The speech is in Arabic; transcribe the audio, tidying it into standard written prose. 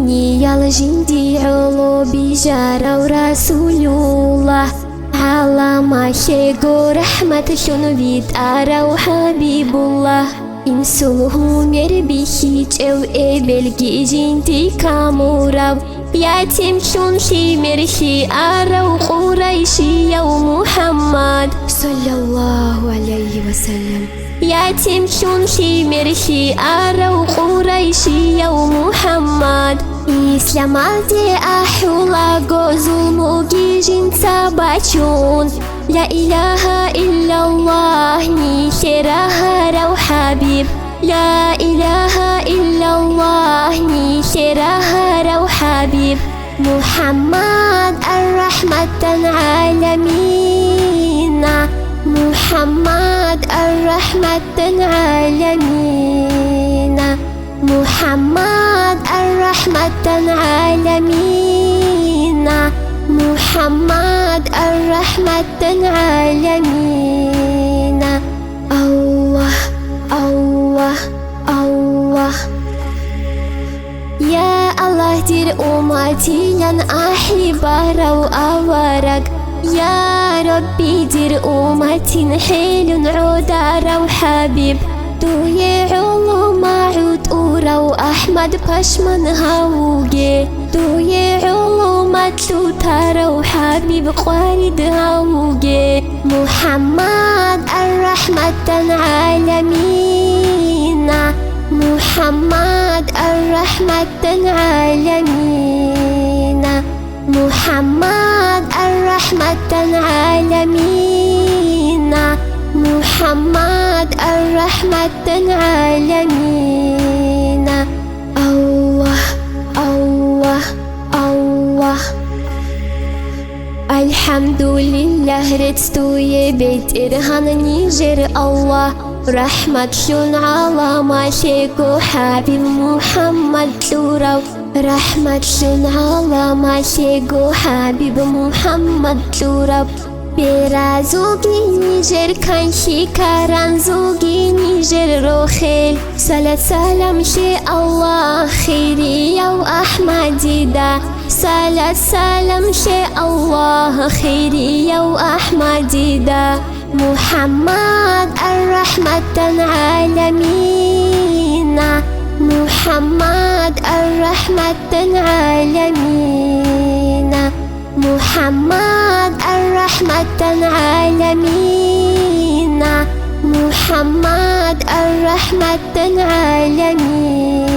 دنيا الجندي علو بجارة ورسول الله على ما شيقو رحمة شنويت أرى حبيب الله إنسوه مربيشي جو إبلغي جندي كامورا ياتم شنشي مرشي أرى قريشي يا محمد صلى الله عليه وسلم ياتم شنشي مرشي أرى قريشي يا محمد إسلام الدي أحولا غزومو جيجين ساباتشون لا إله إلا الله نيشرها رو حبيب لا إله إلا الله نيشرها رو حبيب محمد الرحمة العالمين محمد الرحمة العالمين محمد الرحمة العالمين محمد الرحمة العالمين الله الله الله يا الله دير أمتي لن أحب رو أورك يا ربي دير أمتي حيل عودا رو حبيب دوي علوم عود أورو أحمد بشمن هاوجي دوي علوم تلو حبيب قارد هاوجي محمد الرحمة العالمين محمد الرحمة العالمين محمد الرحمة العالمين محمد الرحمة العالمين الله الله الله الحمد لله رتستوي بيت إرهان نيجر الله رحمة شون على ما شيكو حبيب محمد لورو رحمة شون على ما شيكو حبيب محمد لورو برازوگی نیجر کنشی کران زوگی نیجر روخیل صلاة سلام شي الله خيري يا أحمد دا صلاة سلام شي الله خيري يا أحمد دا محمد الرحمة العالمين محمد الرحمة العالمين محمد الرحمة العالمين محمد الرحمة العالمين